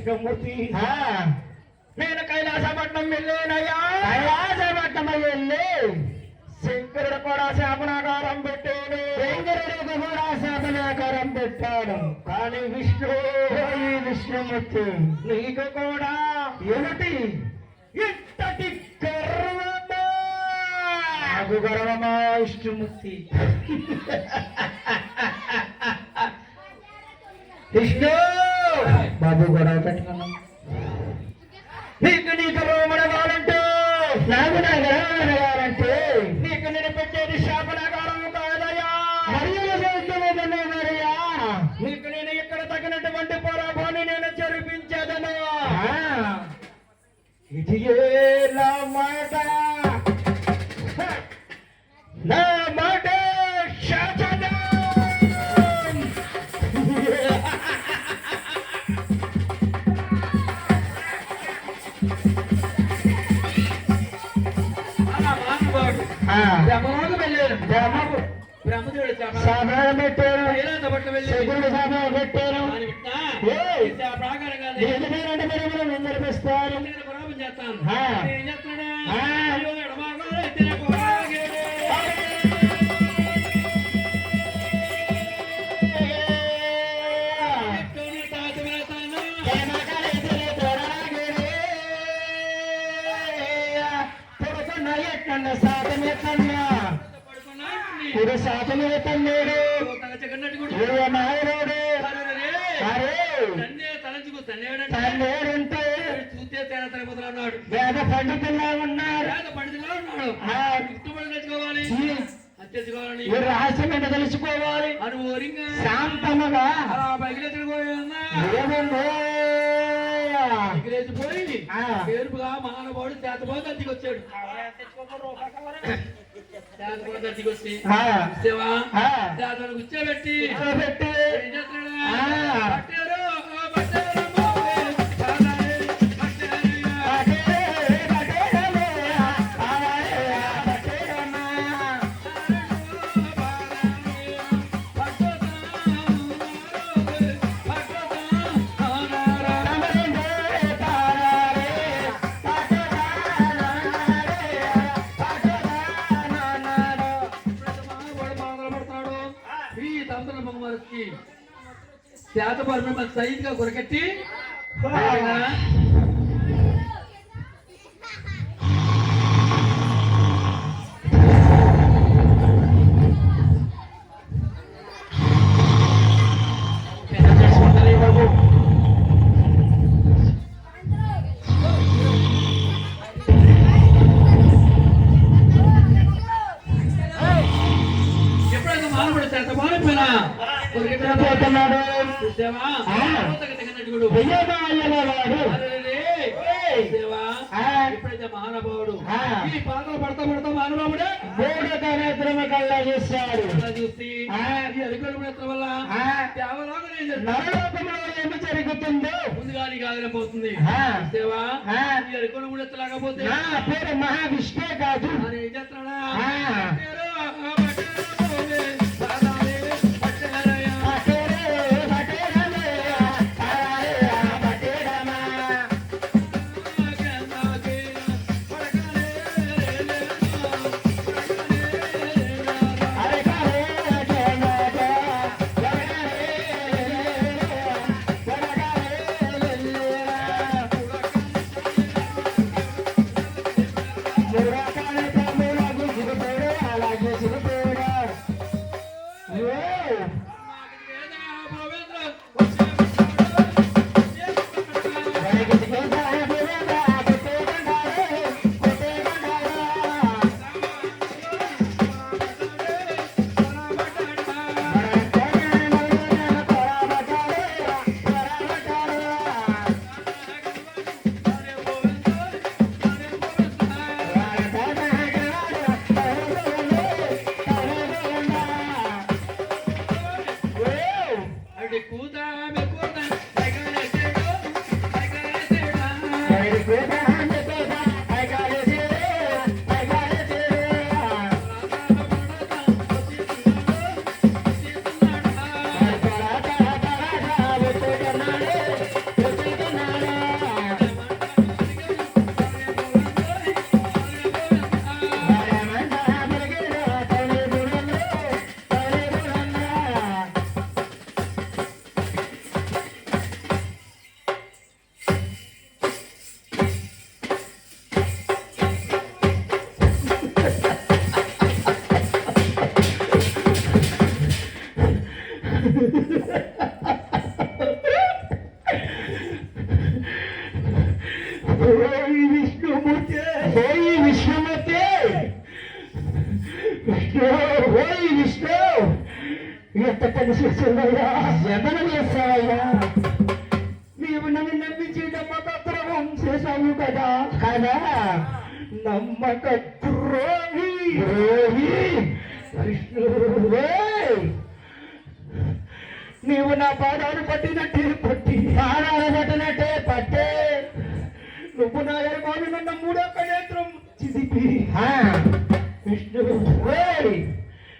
విష్ణుమూర్తి నేను కైలాసపట్నం వెళ్ళేనయ్యా. కైలాసపట్నం వెళ్ళి శంకరుడు కూడా శాపనాకారం పెట్టాడు. శంకరుడికి కూడా శాపనాకారం పెట్టాడు. కానీ విష్ణుమూర్తి నీకు కూడా ఏమిటి ఇంతటి గర్వమా? నాకు గర్వమా విష్ణుమూర్తి? విష్ణు బాబు గొడవ పెట్టుకున్నాం. నీకు రోమణ కావాలంటే నాకు నా గర్వం అనగాలంటే నీకు నేను పెట్టేది శాపనాకారం కాదయ్యా. మరియా నీకు నేను ఇక్కడ తగినటువంటి పరాభాన్ని నేను జరిపించేదను. ఇది నా మాట, నా మాట శాసనం. బ్రహ్మకు వెళ్ళారు. బ్రహ్మదేవుడు శాపనాలు పెట్టారు. శకుడు శాపనాలు పెట్టారు. ప్రాకారం కాదు నిర్మిస్తారు. చేస్తాను. ఏం చేస్తున్నాడా? ఇది శాతమే తన్నేడు నాయనుడు తన్నేడంటే చూస్తే తేడా తరగతున్నాడు. వేద పండితుల్లా ఉన్నాడు. తెచ్చుకోవాలి తెచ్చుకోవాలని రహస్యం ఏంటో తెలుసుకోవాలి. అనుభవంగా శాంతముగా అలా బయలుదేరిపోయి పేరుగా మానవుడు చేతబోదు దంతికి వచ్చాడు. వచ్చి కూర్చోబెట్టి ఏం చేస్తున్నాడు? శాతపరమైన సైడ్గా కొరకెట్టి ఎప్పుడైతే మానవుడు శాత మానిపోయినా పోతున్నాడు. ఎప్పుడైతే మహానుభావుడు ఈ పాత్ర పడతా పడతా మహానుభావుడే మూఢ కళ్ళ చూస్తాడు. చూసి అధికారం వల్ల నరలోకంలో ఏమి జరుగుతుందో ముందుగా నీకు ఆగిపోతుంది. సేవా అధికారం కూడా ఎత్తలేకపోతే పేరు మహావిష్ణే కాదు అని ఏం చేస్తున్నాడా? అలాగే ఎంత పని చేసావయ్యా, ఎంత చేస్తావయ్యా, నీవు నన్ను నమ్మించి నమ్మకద్రోహం చేశావు కదా కదా, నమ్మక ద్రోహి ద్రోహి విష్ణు, నీవు నా పాదాలు పట్టినట్టే పట్టి పాదాలు పట్టినట్టే పట్టే, నువ్వు నా ఎరమాను నన్న మూడో నేత్రం చిదిపి విష్ణు,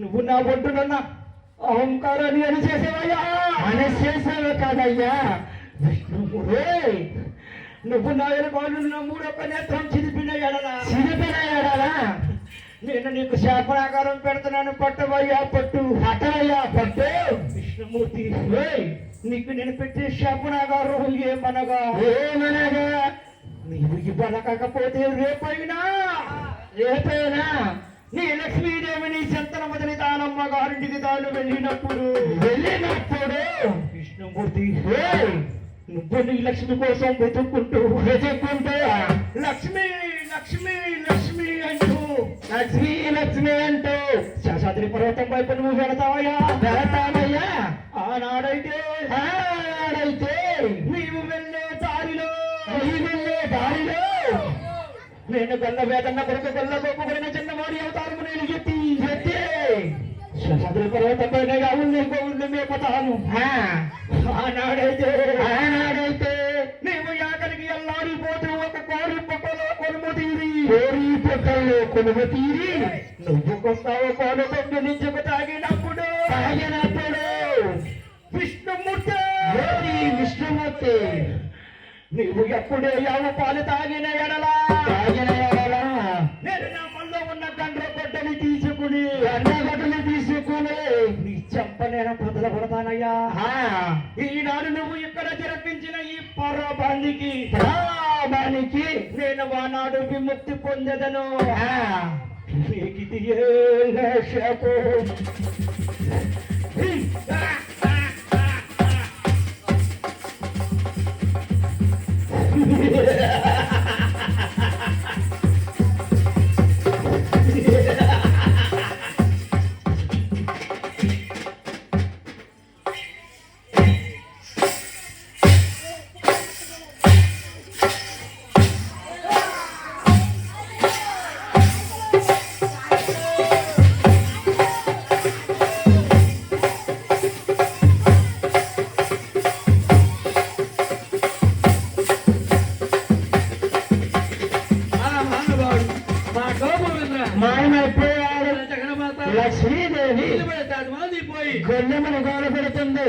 నువ్వు నా ఒడ్డునన్న అహంకారాన్ని అని చేసేవయ్యా, అని చేసావు కాదయ్యా విష్ణు, నువ్వు నా ఎరమాను నన్న మూడో నేత్రం చిదిపిన ఎడలా నేను నీకు శాపనాకారం పెడుతున్నాను, పట్టవయ్యా పట్టు, పట్టవయ్యా పట్టు విష్ణుమూర్తి, నీకు నేను పెట్టే శాపనాకారం ఏమనగా నీవు ఇవ్వనకపోతే రేపైనా నీ లక్ష్మీదేవిని చెంతన మొదలి తానమ్మ గారింటికి తాను వెళ్ళినప్పుడు విష్ణుమూర్తి, నువ్వు నీ లక్ష్మి కోసం వెతుక్కుంటూ లక్ష్మి లక్ష్మి లక్ష్మి అంటూ లక్ష్మి అంటూ శేషాద్రి పర్వతం వైపు నువ్వు వెళతావయ్యా, ఆనాడైతే నీవు వెళ్ళే దారిలో నేను గల్ల వేదన్న కొరకు గల్ల గొప్పబడిన చిన్నవాడి అవతారము నేను ఎత్తి శేషాద్రి పర్వతం పైన గౌళ్ళు మేపతాను, ఆనాడైతే నీవు యాకలికి అల్లాడిపోతూ ఒక కోరి పొక్కలో కొనుము తీరి నువ్వు కొస్తావు కోలు దొంగిలించుకు తాగినప్పుడు విష్ణుమూర్తి, నీవు ఎప్పుడే యావ పాలు తాగిన ఎడలా నేను నా మళ్ళీ ఉన్న గండ్రగొడ్డని తీసుకుని నీ చెంప నేను బదులు పడతానయ్యా, ఈనాడు నువ్వు ఇక్కడ జరిపించిన ఈ పర్వతానికి నేను ఆనాడు విముక్తి పొందదను, నీకిది ఏ శాపం. లక్ష్మీదేవి గొల్లెమని గోడ పెడుతుంది.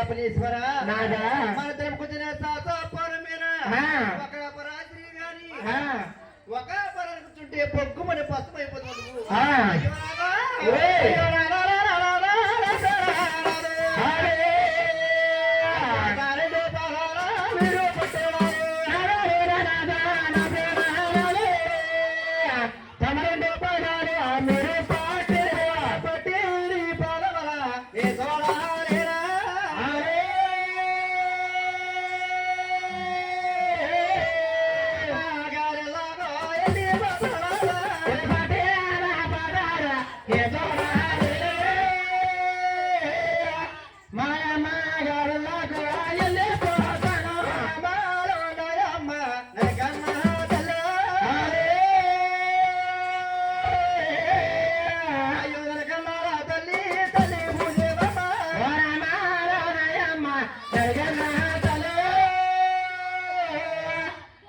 పరమేశ్వర నాదా మన తెలుపుకున్న ఒక పరాశ్రీ గాని ఒక పరచుంటే పొగ్గుమని పసుమైపోతుంది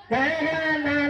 Hey,